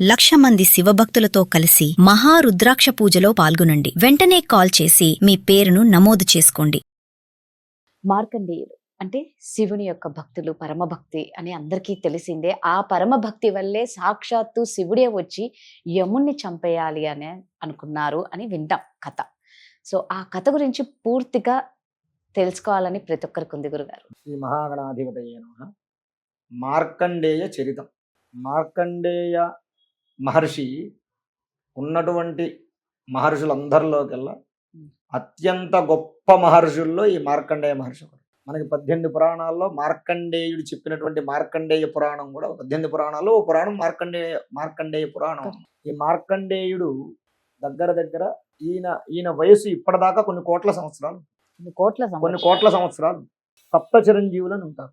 1,00,000 మంది శివభక్తులతో కలిసి మహారుద్రాక్ష పూజలో పాల్గొనండి. వెంటనే కాల్ చేసి మీ పేరును నమోదు చేసుకోండి. మార్కండేయులు అంటే శివుని యొక్క భక్తులు, పరమభక్తి అని అందరికీ తెలిసిందే. ఆ పరమభక్తి వల్లే సాక్షాత్తు శివుడే వచ్చి యముణ్ణి చంపేయాలి అని అనుకున్నారు అని వింటాం కథ. సో ఆ కథ గురించి పూర్తిగా తెలుసుకోవాలని ప్రతి ఒక్కరికి ఉంది గురుగారు. శ్రీ మహాగణాధిపతయే నమః. మార్కండేయ చరితం. మార్కండేయ మహర్షి ఉన్నటువంటి మహర్షులందరిలోకెల్లా అత్యంత గొప్ప మహర్షుల్లో ఈ మార్కండేయ మహర్షి ఒకడు. మనకి 18 పురాణాల్లో మార్కండేయుడు చెప్పినటువంటి మార్కండేయ పురాణం కూడా 18 పురాణాల్లో ఓ పురాణం మార్కండేయ పురాణం. ఈ మార్కండేయుడు దగ్గర ఈయన వయసు ఇప్పటిదాకా కొన్ని కోట్ల సంవత్సరాలు. సప్త చిరంజీవులని ఉంటారు.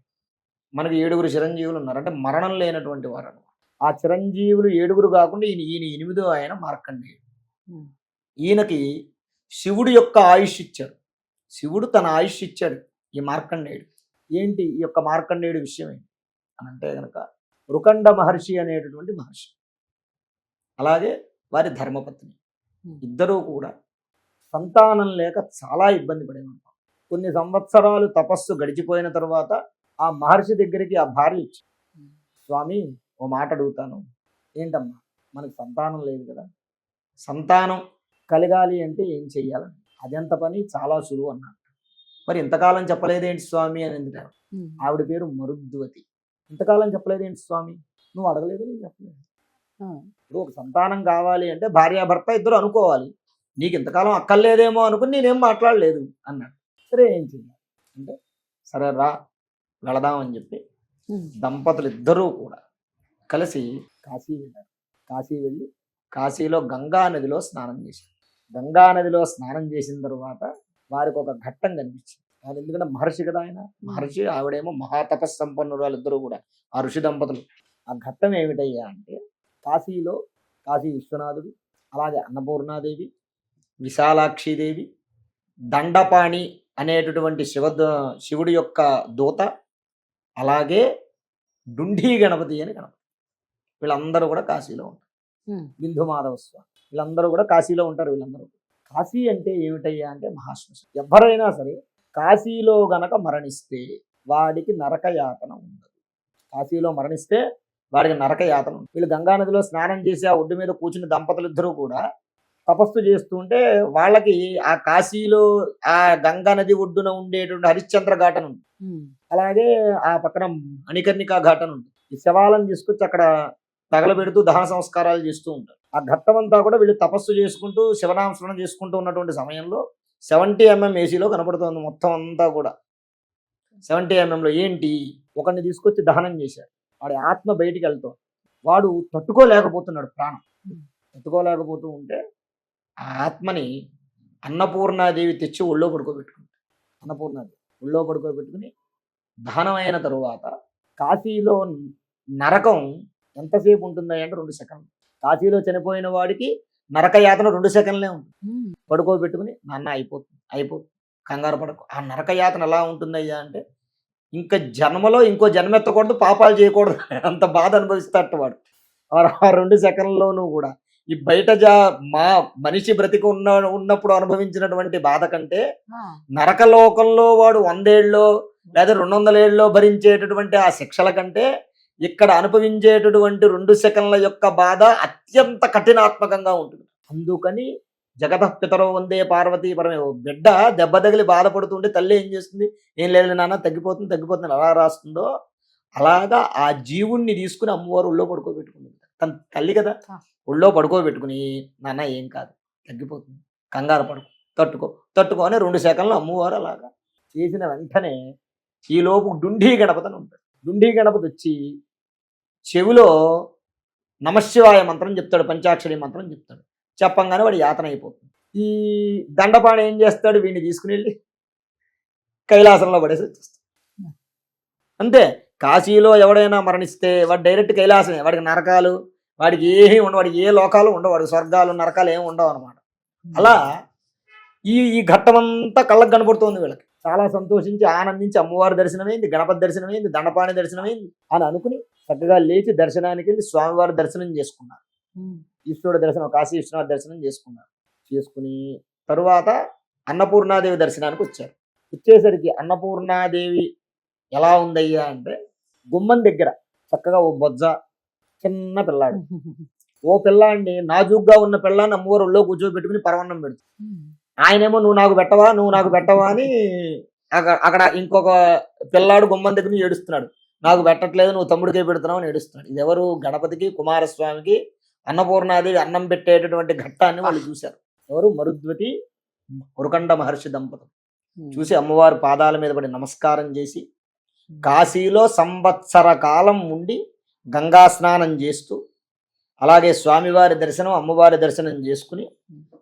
మనకి 7 చిరంజీవులు ఉన్నారు, అంటే మరణం లేనటువంటి వారు అన్నమాట. ఆ చిరంజీవులు 7 కాకుండా ఈయన 8వ ఆయన మార్కండేయుడు. ఈయనకి శివుడు యొక్క ఆయుష్ ఇచ్చాడు. శివుడు తన ఆయుష్ ఇచ్చాడు ఈ మార్కండేయుడు. ఏంటి ఈ యొక్క మార్కండేయుడు విషయం ఏంటి అని అంటే కనుక, రుకండ మహర్షి అనేటటువంటి మహర్షి, అలాగే వారి ధర్మపత్ని ఇద్దరూ కూడా సంతానం లేక చాలా ఇబ్బంది పడేవారు. కొన్ని సంవత్సరాలు తపస్సు గడిచిపోయిన తర్వాత ఆ మహర్షి దగ్గరికి ఆ భార్య ఇచ్చి, స్వామి ఓ మాట అడుగుతాను. ఏంటమ్మా? మనకు సంతానం లేదు కదా, సంతానం కలగాలి అంటే ఏం చెయ్యాలని. అదెంత పని, చాలా సులువు అన్నాడు. మరి ఇంతకాలం చెప్పలేదేంటి స్వామి అని ఎందుకు? ఆవిడ పేరు మరుద్వతి. ఇంతకాలం చెప్పలేదేంటి స్వామి? నువ్వు అడగలేదు, నేను చెప్పలేదు. ఇప్పుడు ఒక సంతానం కావాలి అంటే భార్యాభర్త ఇద్దరు అనుకోవాలి. నీకు ఇంతకాలం అక్కర్లేదేమో అనుకుని నేనేం మాట్లాడలేదు అన్నాడు. సరే ఏం చెయ్యాలి అంటే, సరే రా వెళదామని చెప్పి దంపతులు ఇద్దరూ కూడా కలిసి కాశీ వెళ్ళారు. కాశీ వెళ్ళి కాశీలో గంగా నదిలో స్నానం చేశారు. గంగా నదిలో స్నానం చేసిన తర్వాత వారికి ఒక ఘట్టం కనిపించింది. ఆయన ఎందుకంటే మహర్షి కదా, ఆయన మహర్షి, ఆవిడేమో మహాతపస్సంపన్నులు, వాళ్ళిద్దరూ కూడా ఆ ఋషి దంపతులు. ఆ ఘట్టం ఏమిటయ్యా అంటే, కాశీలో కాశీ విశ్వనాథుడు, అలాగే అన్నపూర్ణాదేవి, విశాలాక్షిదేవి, దండపాణి అనేటటువంటి శివుడి యొక్క దూత, అలాగే డుంఢీ గణపతి అని గణపతి, వీళ్ళందరూ కూడా కాశీలో ఉంటారు. బిందు మాధవ స్వామి వీళ్ళందరూ కూడా కాశీలో ఉంటారు. వీళ్ళందరూ కాశీ అంటే ఏమిటయ్యా అంటే మహాశ్మశానం. ఎవరైనా సరే కాశీలో గనక మరణిస్తే వాడికి నరకయాతన ఉండదు. కాశీలో మరణిస్తే వాడికి నరకయాతన ఉండదు. వీళ్ళు గంగానదిలో స్నానం చేసి ఆ ఒడ్డు మీద కూర్చుని దంపతులు ఇద్దరూ కూడా తపస్సు చేస్తుంటే వాళ్ళకి ఆ కాశీలో ఆ గంగా నది ఒడ్డున ఉండేటువంటి హరిశ్చంద్ర ఘాటన ఉంది, అలాగే ఆ పక్కన మణికర్ణికా ఘాటన ఉంది. ఈ శవాలను తీసుకొచ్చి అక్కడ తగలబెడుతూ దహన సంస్కారాలు చేస్తూ ఉంటారు. ఆ ఘట్టం అంతా కూడా వీళ్ళు తపస్సు చేసుకుంటూ శివనామస్మరణ చేసుకుంటూ ఉన్నటువంటి సమయంలో 70 mm ఏసీలో కనపడుతుంది మొత్తం అంతా కూడా. 70 mm ఏంటి, ఒకరిని తీసుకొచ్చి దహనం చేశారు. వాడి ఆత్మ బయటికి వెళ్తాం, వాడు తట్టుకోలేకపోతున్నాడు, ప్రాణం తట్టుకోలేకపోతూ ఉంటే ఆ ఆత్మని అన్నపూర్ణాదేవి తెచ్చి ఒళ్ళో పడుకోబెట్టుకుంటారు. అన్నపూర్ణాదేవి ఒళ్ళో పడుకోబెట్టుకుని దహనం అయిన తరువాత కాశీలో నరకం ఎంతసేపు ఉంటుంది అంటే 2 సెకండ్లు. కాశీలో చనిపోయిన వాడికి నరకయాతన 2 సెకండ్లే ఉంటుంది. పడుకోబెట్టుకుని నాన్న అయిపోతుంది కంగారు పడకు. ఆ నరకయాతన ఎలా ఉంటుందయ్యా అంటే, ఇంకా జన్మలో ఇంకో జన్మ ఎత్తకూడదు, పాపాలు చేయకూడదు, అంత బాధ అనుభవిస్తాడు వాడు. ఆ 2 సెకండ్లోనూ కూడా ఈ బయట మనిషి బ్రతికి ఉన్నప్పుడు అనుభవించినటువంటి బాధ కంటే నరకలోకంలో వాడు 100 ఏళ్ళలో లేదా 200 ఏళ్ళలో భరించేటటువంటి ఆ శిక్షల కంటే ఇక్కడ అనుభవించేటటువంటి 2 సెకండ్ల యొక్క బాధ అత్యంత కఠినాత్మకంగా ఉంటుంది. అందుకని జగత పితరో వందే పార్వతీ పరమే. బిడ్డ దెబ్బ తగిలి బాధపడుతుంటే తల్లి ఏం చేస్తుంది, ఏం లేదు నాన్న తగ్గిపోతుంది ఎలా రాస్తుందో అలాగా ఆ జీవుణ్ణి తీసుకుని అమ్మవారు ఒళ్ళో పడుకోబెట్టుకుంటుంది. తన తల్లి కదా, ఒళ్ళో పడుకోబెట్టుకుని నాన్న ఏం కాదు తగ్గిపోతుంది, కంగారు పడుకో తట్టుకో అని 2 సెకండ్లు అమ్మవారు అలాగా చేసిన వెంటనే ఈలోపు డుంఢీ గణపతి అని ఉంటాడు. డుంఢీ గణపతి వచ్చి చెవిలో నమశివాయ మంత్రం చెప్తాడు, పంచాక్షరి మంత్రం చెప్తాడు. చెప్పంగానే వాడి యాతన అయిపోతుంది. ఈ దండపాణి ఏం చేస్తాడు, వీడిని తీసుకుని వెళ్ళి కైలాసంలో పడేసి వచ్చేస్తాడు. అంతే. కాశీలో ఎవడైనా మరణిస్తే వాడు డైరెక్ట్ కైలాసమే. వాడికి నరకాలు, వాడికి ఏమీ ఉండవు, వాడికి ఏ లోకాలు ఉండవు, వాడికి స్వర్గాలు నరకాలు ఏమి ఉండవు అనమాట. అలా ఈ ఘట్టమంతా కళ్ళకు కనపడుతుంది వీళ్ళకి. చాలా సంతోషించి ఆనందించి అమ్మవారి దర్శనమైంది, గణపతి దర్శనమైంది, దండపాణి దర్శనమైంది అని అనుకుని చక్కగా లేచి దర్శనానికి వెళ్ళి స్వామివారి దర్శనం చేసుకున్నారు. ఈశ్వరుడు దర్శనం, కాశీ విశ్వనాథ దర్శనం చేసుకున్నారు. చేసుకుని తరువాత అన్నపూర్ణాదేవి దర్శనానికి వచ్చారు. వచ్చేసరికి అన్నపూర్ణాదేవి ఎలా ఉందయ్యా అంటే, గుమ్మం దగ్గర చక్కగా ఓ బొజ్జ చిన్న పిల్లాడు. ఓ పిల్లాడిని, నాజూగ్గా ఉన్న పిల్లాన్ని అమ్మవారు ఒళ్ళో కూర్చోబెట్టుకుని పరవన్నం పెడుతుంది. ఆయనేమో నువ్వు నాకు పెట్టవా అని అక్కడ ఇంకొక పిల్లాడు గుమ్మం దగ్గర నుంచి ఏడుస్తున్నాడు. నాకు పెట్టట్లేదు, నువ్వు తమ్ముడికే పెడుతున్నావు అని ఏడుస్తున్నాడు. ఇది ఎవరు? గణపతికి, కుమారస్వామికి అన్నపూర్ణాదేవి అన్నం పెట్టేటటువంటి ఘట్టాన్ని వాళ్ళు చూశారు. ఎవరు? మరుద్వతి ఉరకండ మహర్షి దంపతులు చూసి అమ్మవారి పాదాల మీద పడి నమస్కారం చేసి, కాశీలో సంవత్సర కాలం ఉండి గంగా స్నానం చేస్తూ, అలాగే స్వామివారి దర్శనం, అమ్మవారి దర్శనం చేసుకుని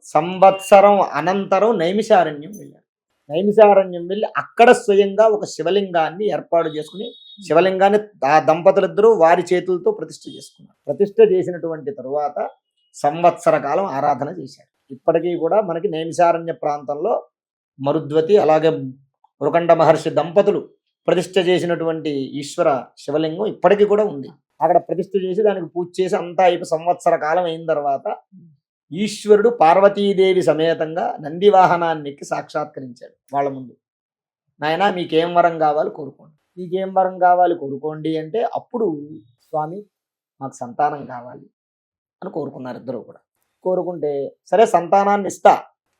సంవత్సరం అనంతరం నైమిషారణ్యం వెళ్ళారు. నైమిషారణ్యం వెళ్ళి అక్కడ స్వయంగా ఒక శివలింగాన్ని ఏర్పాటు చేసుకుని, శివలింగాన్ని ఆ దంపతులిద్దరూ వారి చేతులతో ప్రతిష్ఠ చేసుకున్నారు. ప్రతిష్ఠ చేసినటువంటి తరువాత సంవత్సర కాలం ఆరాధన చేశారు. ఇప్పటికీ కూడా మనకి నైమిషారణ్య ప్రాంతంలో మరుద్వతి అలాగే ఉరకండ మహర్షి దంపతులు ప్రతిష్ఠ చేసినటువంటి ఈశ్వర శివలింగం ఇప్పటికీ కూడా ఉంది. అక్కడ ప్రతిష్ఠ చేసి దానికి పూజ చేసి అంతా అయిపోయి సంవత్సర కాలం అయిన తర్వాత ఈశ్వరుడు పార్వతీదేవి సమేతంగా నంది వాహనాన్ని ఎక్కి సాక్షాత్కరించాడు వాళ్ళ ముందు. నాయనా, మీకేం వరం కావాలి కోరుకోండి. మీకేం వరం కావాలి కోరుకోండి అంటే, అప్పుడు స్వామి మాకు సంతానం కావాలి అని కోరుకున్నారు ఇద్దరు కూడా. కోరుకుంటే సరే సంతానాన్ని ఇస్తా.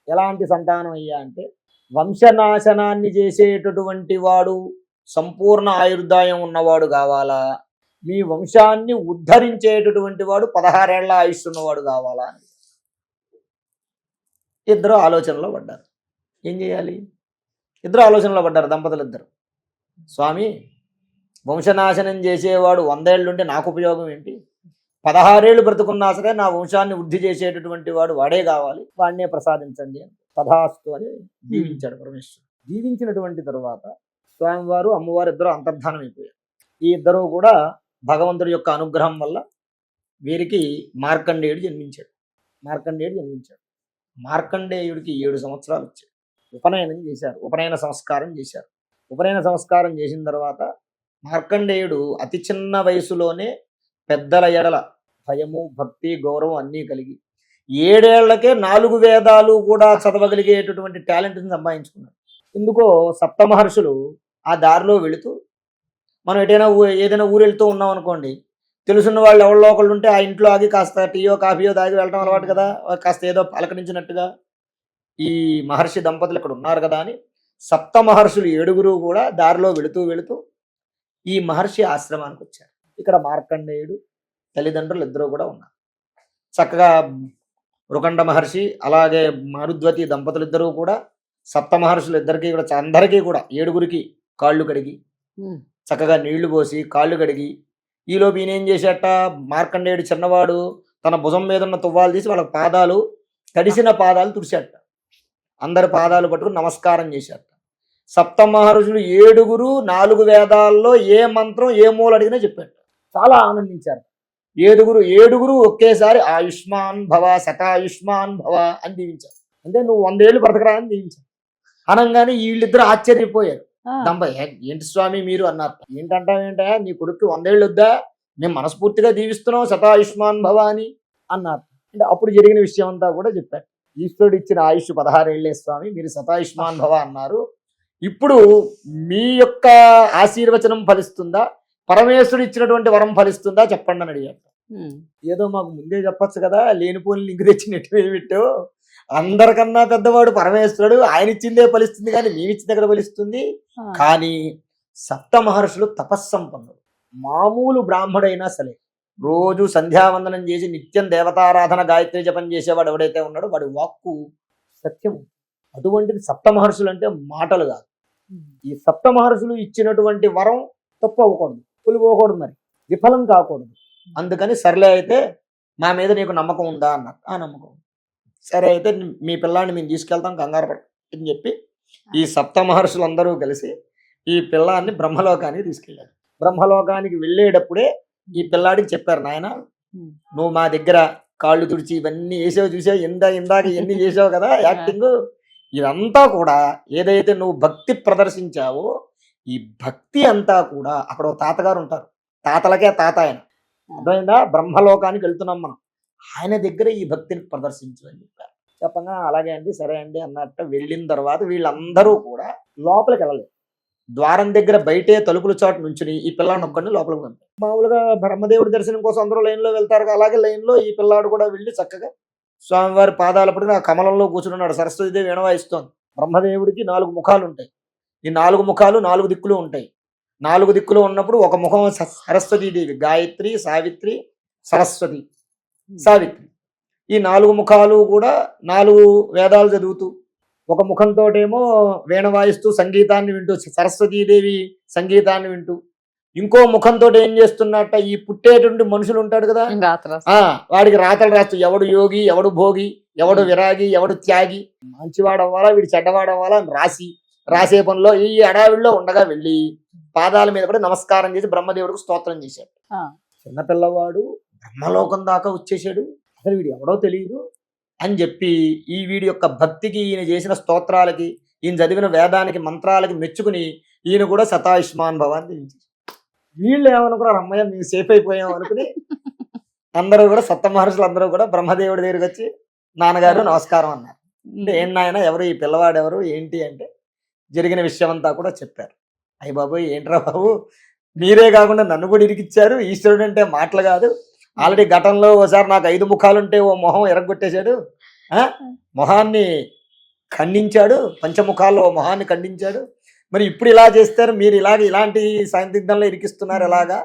ఎలాంటి సంతానం అయ్యా అంటే, వంశనాశనాన్ని చేసేటటువంటి వాడు, సంపూర్ణ ఆయుర్దాయం ఉన్నవాడు కావాలా, మీ వంశాన్ని ఉద్ధరించేటటువంటి వాడు 16 ఏళ్ల ఆయుష్ ఉన్నవాడు కావాలా అని ఇద్దరు ఆలోచనలో పడ్డారు. ఏం చేయాలి? ఇద్దరు ఆలోచనలో పడ్డారు దంపతులు ఇద్దరు. స్వామి, వంశనాశనం చేసేవాడు 100 ఏళ్ళుంటే నాకు ఉపయోగం ఏంటి? 16 ఏళ్ళు బ్రతుకున్నా సరే నా వంశాన్ని వృద్ధి చేసేటటువంటి వాడు వాడే కావాలి, వాడినే ప్రసాదించండి అని తథాస్తు అని దీవించాడు పరమేశ్వరుడు. దీవించినటువంటి తరువాత స్వామివారు, అమ్మవారు ఇద్దరు అంతర్ధానం అయిపోయారు. ఈ ఇద్దరు కూడా భగవంతుడి యొక్క అనుగ్రహం వల్ల వీరికి మార్కండేయుడు జన్మించాడు. మార్కండేయుడికి 7 సంవత్సరాలు వచ్చాయి. ఉపనయనం చేశారు, ఉపనయన సంస్కారం చేశారు. ఉపనయన సంస్కారం చేసిన తర్వాత మార్కండేయుడు అతి చిన్న వయసులోనే పెద్దల ఎడల భయము, భక్తి, గౌరవం అన్నీ కలిగి 7 ఏళ్లకే 4 వేదాలు కూడా చదవగలిగేటటువంటి టాలెంట్ని సంపాదించుకున్నాడు. ఎందుకో సప్తమహర్షులు ఆ దారిలో వెళుతూ, మనం ఏదైనా ఊరు వెళ్తూ ఉన్నాం అనుకోండి, తెలుసున్న వాళ్ళు ఎవరిలో ఒకళ్ళు ఉంటే ఆ ఇంట్లో ఆగి కాస్త టీయో కాఫీయో తాగి వెళ్ళడం అలవాటు కదా, కాస్త ఏదో పలకరించినట్టుగా ఈ మహర్షి దంపతులు ఇక్కడ ఉన్నారు కదా అని సప్త మహర్షులు 7 కూడా దారిలో వెళుతూ ఈ మహర్షి ఆశ్రమానికి వచ్చారు. ఇక్కడ మార్కండేయుడు తల్లిదండ్రులు ఇద్దరు కూడా ఉన్నారు. చక్కగా ఉరకండ మహర్షి అలాగే మరుద్వతి దంపతులు ఇద్దరూ కూడా సప్త మహర్షులు ఇద్దరికి కూడా అందరికీ కూడా 7 కాళ్ళు కడిగి చక్కగా నీళ్లు పోసి కాళ్ళు కడిగి, ఈలోపు ఈయన ఏం చేసేట, మార్కండేయుడు చిన్నవాడు తన భుజం మీద ఉన్న తువ్వాలు తీసి వాళ్ళ పాదాలు, తడిసిన పాదాలు తుడిచేట. అందరి పాదాలు పట్టుకుని నమస్కారం చేశాట. సప్త మహర్షులు 7 4 వేదాల్లో ఏ మంత్రం ఏ మూల అడిగినా చెప్పాడు. చాలా ఆనందించారు. 7 ఒకేసారి ఆయుష్మాన్ భవ, శతాయుష్మాన్ భవ అని దీవించారు. అంటే నువ్వు 100 ఏళ్ళు బ్రతకరా అని దీవించారు. అనగానే వీళ్ళిద్దరు ఆశ్చర్యపోయారు. ఏంటి స్వామి మీరు అన్నారు. ఏంటంటే నీ కొడుకు 100 ఏళ్ళు వద్దా, మేము మనస్ఫూర్తిగా దీవిస్తున్నాం శతాయుష్మాన్ భవ అని అన్నారు. అంటే అప్పుడు జరిగిన విషయం అంతా కూడా చెప్పారు. ఈశ్వరుడు ఇచ్చిన ఆయుష్ 16 ఏళ్లే స్వామి, మీరు శతాయుష్మాన్ భవ అన్నారు. ఇప్పుడు మీ యొక్క ఆశీర్వచనం ఫలిస్తుందా, పరమేశ్వరుడు ఇచ్చినటువంటి వరం ఫలిస్తుందా చెప్పండి అని అడిగారు. ఏదో మాకు ముందే చెప్పచ్చు కదా, లేనిపోని లింక్ తెచ్చి నెట్టి మీద పెట్టావు. అందరికన్నా పెద్దవాడు పరమేశ్వరుడు, ఆయన ఇచ్చిందే ఫలిస్తుంది కానీ మేమిచ్చింది ఎక్కడ ఫలిస్తుంది. కానీ సప్త మహర్షులు తపస్సంపన్నుడు. మామూలు బ్రాహ్మడైనా సరే రోజు సంధ్యావందనం చేసి నిత్యం దేవతారాధన గాయత్రి జపం చేసేవాడు ఎవడైతే ఉన్నాడో వాడి వాక్కు సత్యము. అటువంటిది సప్త మహర్షులు అంటే మాటలు కాదు. ఈ సప్త మహర్షులు ఇచ్చినటువంటి వరం తప్పు అవ్వకూడదు, కొలిపోకూడదు, మరి విఫలం కాకూడదు. అందుకని సర్లే అయితే మా మీద నీకు నమ్మకం ఉందా అన్నారు. ఆ నమ్మకం. సరే అయితే మీ పిల్లాన్ని మేము తీసుకెళ్తాం, కంగారు పడని చెప్పి ఈ సప్త మహర్షులు అందరూ కలిసి ఈ పిల్లాన్ని బ్రహ్మలోకానికి తీసుకెళ్ళారు. బ్రహ్మలోకానికి వెళ్ళేటప్పుడే ఈ పిల్లాడికి చెప్పారు, నాయన నువ్వు మా దగ్గర కాళ్ళు తుడిచి ఇవన్నీ వేసావు, చూసావు, ఇందాక ఇవన్నీ చేసావు కదా యాక్టింగ్, ఇదంతా కూడా ఏదైతే నువ్వు భక్తి ప్రదర్శించావో ఈ భక్తి అంతా కూడా అక్కడ తాతగారు ఉంటారు, తాతలకే తాత ఆయన. అర్థమైందా? బ్రహ్మలోకానికి వెళ్తున్నాం మనం. ఆయన దగ్గర ఈ భక్తిని ప్రదర్శించు అని చెప్పారు. చెప్పగా అలాగే అండి సరే అండి అన్నట్టు వెళ్ళిన తర్వాత వీళ్ళందరూ కూడా లోపలికి వెళ్ళలేదు. ద్వారం దగ్గర బయటే తలుపుల చాటు నుంచుని ఈ పిల్లాడిని ఒక్కడిని లోపలికి పంపారు. మామూలుగా బ్రహ్మదేవుడి దర్శనం కోసం అందరూ లైన్లో వెళ్తారు కదా, అలాగే లైన్లో ఈ పిల్లాడు కూడా వెళ్ళి చక్కగా స్వామివారి పాదాలపడిన ఆ కమలంలో కూర్చున్నాడు. సరస్వతీదేవి వీణవాయిస్తోంది. బ్రహ్మదేవుడికి 4 ముఖాలు ఉంటాయి. ఈ 4 ముఖాలు 4 దిక్కులు ఉంటాయి. 4 దిక్కులు ఉన్నప్పుడు ఒక ముఖం సరస్వతీదేవి, గాయత్రి, సావిత్రి, సరస్వతి, సావిత్రి. ఈ 4 ముఖాలు కూడా 4 వేదాలు చదువుతూ, ఒక ముఖంతోటేమో వీణ వాయిస్తూ సంగీతాన్ని వింటూ సరస్వతీదేవి సంగీతాన్ని వింటూ, ఇంకో ముఖంతో ఏం చేస్తున్నట్ట ఈ పుట్టేటువంటి మనుషులు ఉంటాడు కదా, వాడికి రాతలు రాస్తూ ఎవడు యోగి, ఎవడు భోగి, ఎవడు విరాగి, ఎవడు త్యాగి, మంచివాడవ్వాలా వీడు చెడ్డవాడవ్వాలా అని రాసే పనిలో ఈ అడావిడిలో ఉండగా వెళ్ళి పాదాల మీద పడి నమస్కారం చేసి బ్రహ్మదేవుడికి స్తోత్రం చేశాడు. చిన్నపిల్లవాడు బ్రహ్మలోకం దాకా వచ్చేసాడు, అసలు వీడు ఎవడో తెలియదు అని చెప్పి ఈ వీడి యొక్క భక్తికి, ఈయన చేసిన స్తోత్రాలకి, ఈయన చదివిన వేదానికి మంత్రాలకి మెచ్చుకుని ఈయన కూడా శతాయుష్మాన్ భవాన్ తెలియజేశారు. వీళ్ళు ఏమనుకున్నారు, అమ్మయ్య మేము సేఫ్ అయిపోయాం అనుకుని అందరూ కూడా సప్త మహర్షులు అందరూ కూడా బ్రహ్మదేవుడి దగ్గరికి వచ్చి నాన్నగారు నమస్కారం అన్నారు. అంటే ఏం నాయన ఎవరు ఈ పిల్లవాడు ఎవరు ఏంటి అంటే జరిగిన విషయం అంతా కూడా చెప్పారు. అయ్య బాబు ఏంట్రా బాబు, మీరే కాకుండా నన్ను కూడా ఇరికిచ్చారు, ఈశ్వరుడు అంటే మాటలు కాదు, ఆల్రెడీ ఘటనలో ఓసారి నాకు 5 ముఖాలుంటే ఓ మొహం ఎరగొట్టేశాడు, మొహాన్ని ఖండించాడు, పంచముఖాల్లో ఓ మొహాన్ని ఖండించాడు, మరి ఇప్పుడు ఇలా చేస్తారు, మీరు ఇలాంటి సందిగ్ధంలో ఇరికిస్తున్నారు ఎలాగా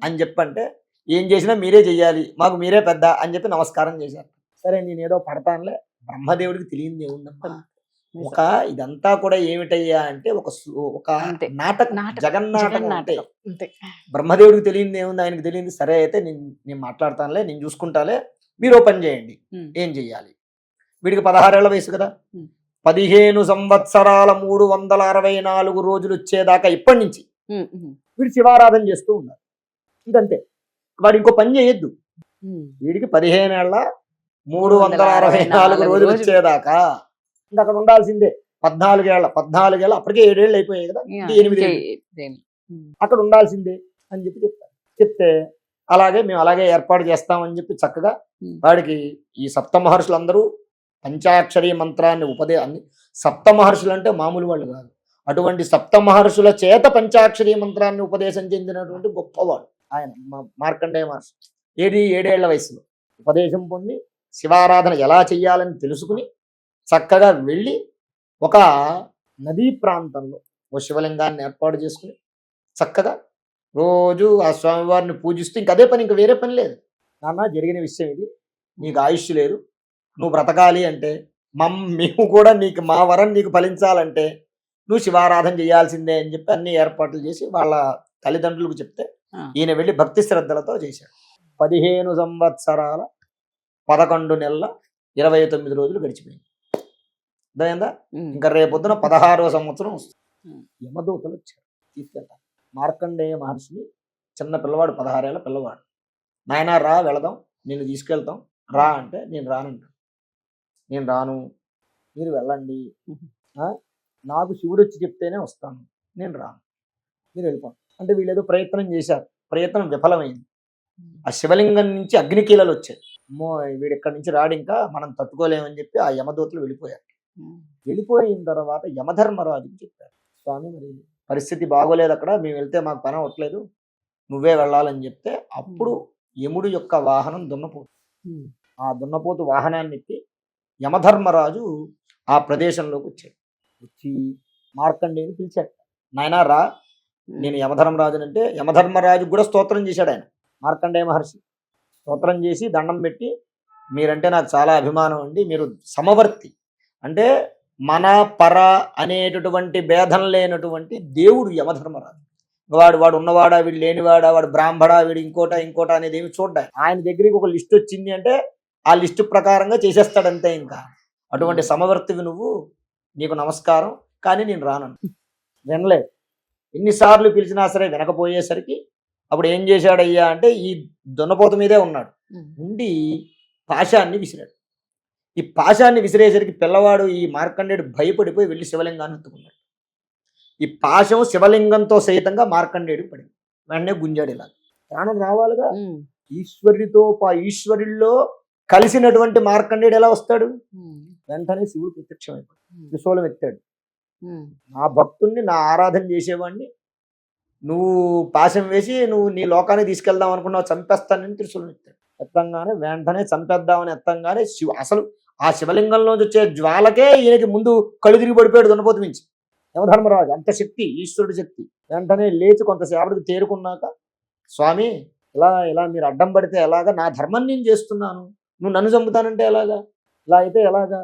అని చెప్పంటే ఏం చేసినా మీరే చెయ్యాలి, మాకు మీరే పెద్ద అని చెప్పి నమస్కారం చేశారు. సరే నేనేదో పడతానులే, బ్రహ్మదేవుడికి తెలియదు ఏముందమ్మా, ఒక ఇదంతా కూడా ఏమిటయ్యా అంటే ఒక నాటకం, జగన్నాటకం. అంటే బ్రహ్మదేవుడికి తెలియదు ఏముంది, ఆయనకి తెలియదు. సరే అయితే నేను మాట్లాడతానులే, నేను చూసుకుంటాలే, మీరు ఓ పని చేయండి. ఏం చెయ్యాలి, వీడికి 16 ఏళ్ల వయసు కదా, 15 సంవత్సరాల 364 రోజులు వచ్చేదాకా ఇప్పటి నుంచి వీడు శివారాధన చేస్తూ ఉన్నారు. ఇదంతే, వాడు ఇంకో పని చేయొద్దు. వీడికి 15 ఏళ్ల 364 రోజులు వచ్చేదాకా ఇంకా అక్కడ ఉండాల్సిందే. 14 ఏళ్ళ అప్పటికే 7 ఏళ్ళు అయిపోయాయి కదా, 8 ఏళ్ళు అక్కడ ఉండాల్సిందే అని చెప్పి చెప్తారు. చెప్తే అలాగే మేము అలాగే ఏర్పాటు చేస్తామని చెప్పి చక్కగా వాడికి ఈ సప్త మహర్షులందరూ పంచాక్షరీ మంత్రాన్ని సప్త మహర్షులు అంటే మామూలు వాళ్ళు కాదు, అటువంటి సప్త మహర్షుల చేత పంచాక్షరీ మంత్రాన్ని ఉపదేశం చెందినటువంటి గొప్పవాడు ఆయన మార్కండేయ మహర్షి. 7 ఏళ్ల వయసులో ఉపదేశం పొంది శివారాధన ఎలా చెయ్యాలని తెలుసుకుని చక్కగా వెళ్ళి ఒక నదీ ప్రాంతంలో ఓ శివలింగాన్ని ఏర్పాటు చేసుకుని చక్కగా రోజు ఆ స్వామివారిని పూజిస్తూ ఇంక అదే పని, ఇంక వేరే పని లేదు. నాన్న జరిగిన విషయం ఇది, నీకు ఆయుష్ లేదు, నువ్వు బ్రతకాలి అంటే మేము కూడా నీకు మా వరం నీకు ఫలించాలంటే నువ్వు శివారాధన చేయాల్సిందే అని చెప్పి అన్ని ఏర్పాట్లు చేసి వాళ్ళ తల్లిదండ్రులకు చెప్తే ఈయన వెళ్ళి భక్తి శ్రద్ధలతో చేశాడు. 15 సంవత్సరాల 11 నెలల 29 రోజులు గడిచిపోయింది. అర్థమైందా? ఇంకా రేపొద్దున 16వ సంవత్సరం వస్తుంది. యమదూతలు వచ్చారు, తీసుకెళ్తారు మార్కండేయ మహర్షిని. చిన్న పిల్లవాడు, 16 ఏళ్ల పిల్లవాడు. నాయన రా వెళదాం, నేను తీసుకెళ్తాం రా అంటే నేను రానంటాను. నేను రాను, మీరు వెళ్ళండి, నాకు శివుడు వచ్చి చెప్తేనే వస్తాను, నేను రాను, మీరు వెళ్ళిపోండి అంటే వీళ్ళు ఏదో ప్రయత్నం చేశారు. ప్రయత్నం విఫలమైంది. ఆ శివలింగం నుంచి అగ్నికీలలు వచ్చాయి. అమ్మో వీడు ఇక్కడి నుంచి రాడు, ఇంకా మనం తట్టుకోలేమని చెప్పి ఆ యమదూతలు వెళ్ళిపోయారు. వెళ్ళిపోయిన తర్వాత యమధర్మరాజుకి చెప్పారు, స్వామి మరి పరిస్థితి బాగోలేదు అక్కడ, మేము వెళ్తే మాకు పని అవ్వట్లేదు, నువ్వే వెళ్ళాలని చెప్తే అప్పుడు యముడు యొక్క వాహనం దున్నపోతు. ఆ దున్నపోతు వాహనాన్ని ఎక్కి యమధర్మరాజు ఆ ప్రదేశంలోకి వచ్చాడు. వచ్చి మార్కండేయుని పిలిచాడు, నాయనా రా, నేను యమధర్మరాజు అంటే యమధర్మరాజు కూడా స్తోత్రం చేశాడు ఆయన. మార్కండేయ మహర్షి స్తోత్రం చేసి దండం పెట్టి, మీరంటే నాకు చాలా అభిమానం అండి, మీరు సమవర్తి అంటే మన పర అనేటటువంటి భేదం లేనటువంటి దేవుడు యమధర్మరాజు. వాడు ఉన్నవాడా, వీడు లేనివాడా, వాడు బ్రాహ్మడా, వీడు ఇంకోట అనేది ఏమి చూడ్డా. ఆయన దగ్గరికి ఒక లిస్ట్ వచ్చింది అంటే ఆ లిస్టు ప్రకారంగా చేసేస్తాడంతే. ఇంకా అటువంటి సమవర్తివి నువ్వు, నీకు నమస్కారం, కానీ నేను రాను. వినలేదు. ఎన్నిసార్లు పిలిచినా సరే వినకపోయేసరికి అప్పుడు ఏం చేశాడయ్యా అంటే ఈ దున్నపోత మీదే ఉన్నాడు, ఉండి పాశాన్ని విసిరాడు. ఈ పాశాన్ని విసిరేసరికి పిల్లవాడు ఈ మార్కండేయుడు భయపడిపోయి వెళ్ళి శివలింగాన్ని ఎత్తుకున్నాడు. ఈ పాశం శివలింగంతో సహితంగా మార్కండేయుడు పడింది. వెంటనే గుంజాడు. ఇలా ప్రాణం రావాలిగా, ఈశ్వరుడితో ఈశ్వరుల్లో కలిసినటువంటి మార్కండేయుడు ఎలా వస్తాడు? వెంటనే శివుడు ప్రత్యక్షమైపోయాడు, త్రిశూలం ఎత్తాడు. నా భక్తుణ్ణి, నా ఆరాధన చేసేవాడిని నువ్వు పాశం వేసి నువ్వు నీ లోకానికి తీసుకెళ్దాం అనుకున్నావు, చంపేస్తానని త్రిశూలం ఎత్తాడు. ఎత్తంగానే వెంటనే చంపేద్దామని ఎత్తంగానే అసలు ఆ శివలింగంలోంచి వచ్చే జ్వాలకే ఈయనకి ముందు కళ్ళు తిరిగి పడిపోయాడు దున్నపోతు మించి. యమధర్మరాజు అంత శక్తి, ఈశ్వరుడి శక్తి. వెంటనే లేచి కొంతసేపటికి తేరుకున్నాక, స్వామి ఇలా ఇలా మీరు అడ్డం పడితే ఎలాగా? నా ధర్మం నేను చేస్తున్నాను, నువ్వు నన్ను చంపుతానంటే ఎలాగా? ఇలా అయితే ఎలాగా?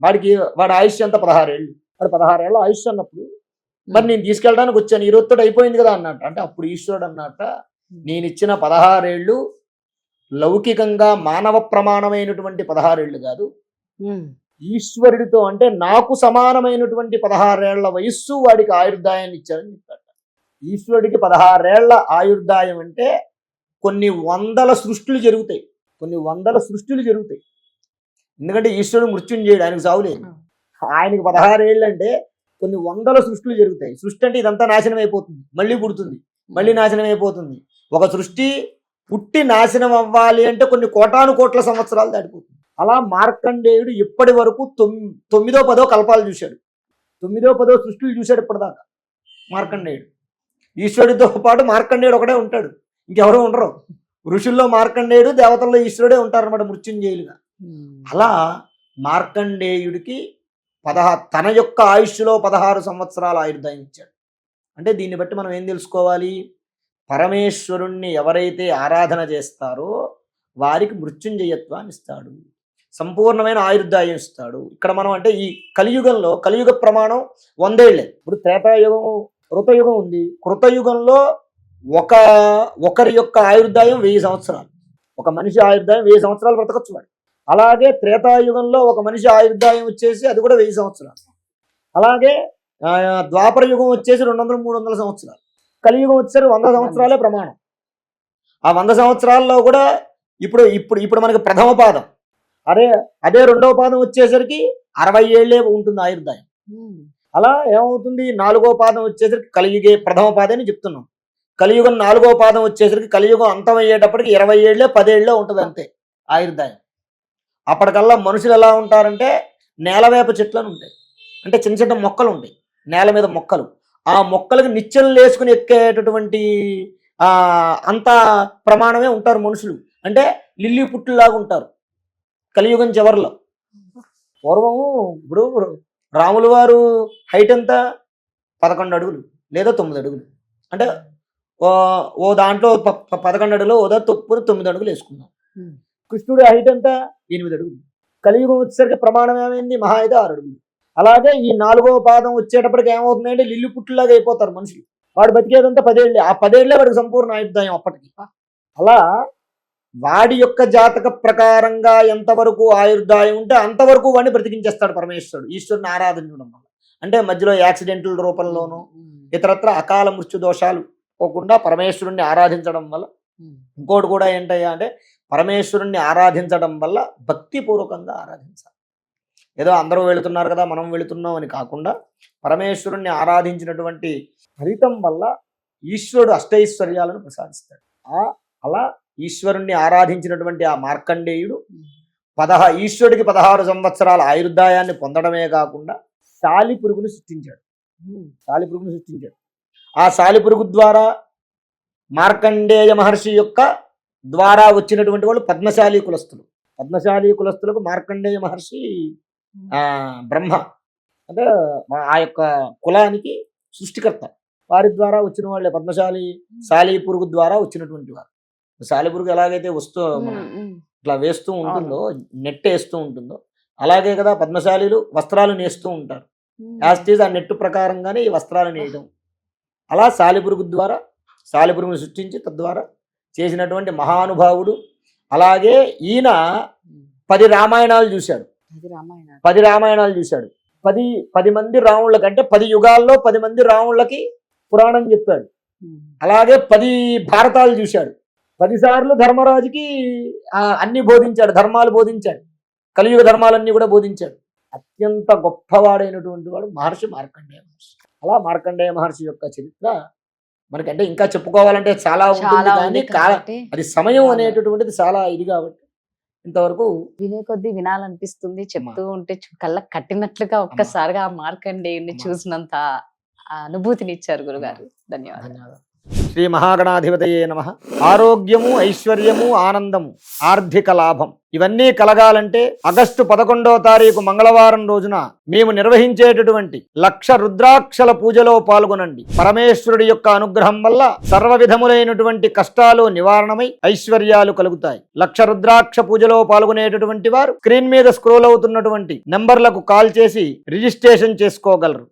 వాడి ఆయుష్ అంతా 16 ఏళ్ళు. వాడు 16 ఏళ్ళ ఆయుష్ అన్నప్పుడు మరి నేను తీసుకెళ్ళడానికి వచ్చాను, ఈ రోజుతో అయిపోయింది కదా అన్నట్టు. అంటే అప్పుడు ఈశ్వరుడు అన్నట్ట, నేను ఇచ్చిన 16 ఏళ్ళు లౌకికంగా మానవ ప్రమాణమైనటువంటి 16 ఏళ్ళు కాదు, ఈశ్వరుడితో అంటే నాకు సమానమైనటువంటి 16 ఏళ్ల వయస్సు వాడికి ఆయుర్దాయాన్ని ఇచ్చారని చెప్పారు. ఈశ్వరుడికి 16 ఏళ్ల ఆయుర్దాయం అంటే కొన్ని వందల సృష్టిలు జరుగుతాయి, కొన్ని వందల సృష్టిలు జరుగుతాయి. ఎందుకంటే ఈశ్వరుడు మృత్యుంజయుడు, ఆయనకు సావులేదు. ఆయనకి 16 ఏళ్ళు అంటే కొన్ని వందల సృష్టిలు జరుగుతాయి. సృష్టి అంటే ఇదంతా నాశనం అయిపోతుంది, మళ్ళీ పుడుతుంది, మళ్ళీ నాశనం అయిపోతుంది. ఒక సృష్టి పుట్టి నాశనం అవ్వాలి అంటే కొన్ని కోటాను కోట్ల సంవత్సరాలు దాటిపోతుంది. అలా మార్కండేయుడు ఇప్పటి వరకు 9వ 10వ కల్పాలు చూశాడు, 9వ 10వ సృష్టిలు చూశాడు ఇప్పటిదాకా మార్కండేయుడు. ఈశ్వరుడితో పాటు మార్కండేయుడు ఒకడే ఉంటాడు, ఇంకెవరూ ఉండరు. ఋషుల్లో మార్కండేయుడు, దేవతల్లో ఈశ్వరుడే ఉంటారన్నమాట మృత్యుంజయులుగా. అలా మార్కండేయుడికి తన యొక్క ఆయుష్లో 16 సంవత్సరాల ఆయుర్దాయం ఇచ్చాడు. అంటే దీన్ని బట్టి మనం ఏం తెలుసుకోవాలి? పరమేశ్వరుణ్ణి ఎవరైతే ఆరాధన చేస్తారో వారికి మృత్యుంజయత్వాన్ని ఇస్తాడు, సంపూర్ణమైన ఆయుర్దాయం ఇస్తాడు. ఇక్కడ మనం అంటే ఈ కలియుగంలో, కలియుగ ప్రమాణం 100 ఏళ్లే. ఇప్పుడు త్రేతాయుగం, కృతయుగం ఉంది. కృతయుగంలో ఒకరి యొక్క ఆయుర్దాయం 1000 సంవత్సరాలు. ఒక మనిషి ఆయుర్దాయం 1000 సంవత్సరాలు బ్రతకచ్చు వాడు. అలాగే త్రేతాయుగంలో ఒక మనిషి ఆయుర్దాయం వచ్చేసి అది కూడా 1000 సంవత్సరాలు. అలాగే ద్వాపర యుగం వచ్చేసి 200-300 సంవత్సరాలు. కలియుగం వచ్చేసరికి 100 సంవత్సరాలే ప్రమాణం. ఆ 100 సంవత్సరాల్లో కూడా ఇప్పుడు మనకి ప్రథమ పాదం, అదే రెండవ పాదం వచ్చేసరికి 60 ఏళ్లే ఉంటుంది ఆయుర్దాయం. అలా ఏమవుతుంది? 4వ పాదం వచ్చేసరికి కలియుగే ప్రథమ పాదం అని చెప్తున్నాం. కలియుగం 4వ పాదం వచ్చేసరికి కలియుగం అంతమయ్యేటప్పటికి 20 ఏళ్లే 10 ఏళ్లే ఉంటుంది అంతే ఆయుర్దాయం. అప్పటికల్లా మనుషులు ఎలా ఉంటారంటే నేలవేప చెట్లను ఉంటాయి, అంటే చిన్న చిన్న మొక్కలు ఉంటాయి, నేల మీద మొక్కలు. ఆ మొక్కలకు నిచ్చెనలు వేసుకుని ఎక్కేటటువంటి అంత ప్రమాణమే ఉంటారు మనుషులు. అంటే లిల్లీ పుట్టులాగా ఉంటారు కలియుగం చివరిలో. పూర్వము ఇప్పుడు రాముల వారు హైట్ ఎంత? 11 అడుగులు లేదా 9 అడుగులు. అంటే ఓ దాంట్లో 11 అడుగులు, ఓ దాంట్లో 9 అడుగులు వేసుకున్నాం. కృష్ణుడి హైట్ ఎంత? 8 అడుగులు. కలియుగం వచ్చేసరికి ప్రమాణం ఏమైంది? మహా అయితే 6 అడుగులు. అలాగే ఈ 4వ పాదం వచ్చేటప్పటికి ఏమవుతుందంటే లిల్లి పుట్టులాగా అయిపోతారు మనుషులు. వాడు బతికేదంతా 10 ఏళ్ళే. ఆ 10 ఏళ్లే వాడికి సంపూర్ణ ఆయుర్దాయం అప్పటికి. అలా వాడి యొక్క జాతక ప్రకారంగా ఎంతవరకు ఆయుర్దాయం ఉంటే అంతవరకు వాడిని బ్రతికించేస్తాడు పరమేశ్వరుడు, ఈశ్వరుని ఆరాధించడం వల్ల. అంటే మధ్యలో యాక్సిడెంట్ల రూపంలోనూ ఇతరత్ర అకాల మృత్యు దోషాలు పోకుండా పరమేశ్వరుణ్ణి ఆరాధించడం వల్ల. ఇంకోటి కూడా ఏంటయ్యా అంటే పరమేశ్వరుణ్ణి ఆరాధించడం వల్ల భక్తిపూర్వకంగా ఆరాధించాలి. ఏదో అందరూ వెళుతున్నారు కదా మనం వెళుతున్నాం అని కాకుండా పరమేశ్వరుణ్ణి ఆరాధించినటువంటి ఫలితం వల్ల ఈశ్వరుడు అష్టైశ్వర్యాలను ప్రసాదిస్తాడు. అలా ఈశ్వరుణ్ణి ఆరాధించినటువంటి ఆ మార్కండేయుడు ఈశ్వరుడికి 16 సంవత్సరాల ఆయుర్దాయాన్ని పొందడమే కాకుండా సాలిపురుగును సృష్టించాడు. ఆ సాలిపురుగు ద్వారా మార్కండేయ మహర్షి యొక్క ద్వారా వచ్చినటువంటి వాళ్ళు పద్మశాలి కులస్తులకు మార్కండేయ మహర్షి బ్రహ్మ, అంటే ఆ యొక్క కులానికి సృష్టికర్త. వారి ద్వారా వచ్చిన వాళ్ళే సాలిపురుగు ద్వారా వచ్చినటువంటి వారు. సాలిపురుగు ఎలాగైతే ఇట్లా వేస్తూ ఉంటుందో, నెట్ వేస్తూ ఉంటుందో, అలాగే కదా పద్మశాలీలు వస్త్రాలు నేస్తూ ఉంటారు. యాస్టీజ్ ఆ నెట్టు ప్రకారంగానే ఈ వస్త్రాలు నేయడం. అలా సాలిపురుగును సృష్టించి తద్వారా చేసినటువంటి మహానుభావుడు. అలాగే ఈయన 10 రామాయణాలు చూశాడు. 10 రామాయణాలు చూశాడు. 10 మంది రాముళ్ళ కంటే 10 యుగాల్లో 10 మంది రాముళ్ళకి పురాణం చెప్పాడు. అలాగే 10 భారతాలు చూశాడు. 10 సార్లు ధర్మరాజుకి అన్ని బోధించాడు, ధర్మాలు బోధించాడు, కలియుగ ధర్మాలన్నీ కూడా బోధించాడు. అత్యంత గొప్పవాడైనటువంటి వాడు మహర్షి మార్కండేయ మహర్షి. అలా మార్కండేయ మహర్షి యొక్క చరిత్ర మనకంటే ఇంకా చెప్పుకోవాలంటే చాలా ఉంటుంది, కానీ అది సమయం అనేటటువంటిది చాలా ఇది కాబట్టి ఇంతవరకు వినే కొద్దీ వినాలనిపిస్తుంది, చెప్తూ ఉంటే కళ్ళకు కట్టినట్లుగా ఒక్కసారిగా ఆ మార్కండేయుని అమ్మా. చూసినంత అనుభూతినిచ్చారు గురుగారు. ధన్యవాదాలు. ధన్యవాదాలు. శ్రీ మహాగణాధిపతయే నమః. ఆరోగ్యము, ఐశ్వర్యము, ఆనందము, ఆర్థిక లాభం ఇవన్నీ కలగాలంటే ఆగస్టు 11వ తారీఖు మంగళవారం రోజున మేము నిర్వహించేటటువంటి 1,00,000 రుద్రాక్షల పూజలో పాల్గొనండి. పరమేశ్వరుడి యొక్క అనుగ్రహం వల్ల సర్వ విధములైనటువంటి కష్టాలు నివారణమై ఐశ్వర్యాలు కలుగుతాయి. 1,00,000 రుద్రాక్ష పూజలో పాల్గొనేటటువంటి వారు స్క్రీన్ మీద స్క్రోల్ అవుతున్నటువంటి నంబర్లకు కాల్ చేసి రిజిస్ట్రేషన్ చేసుకోగలరు.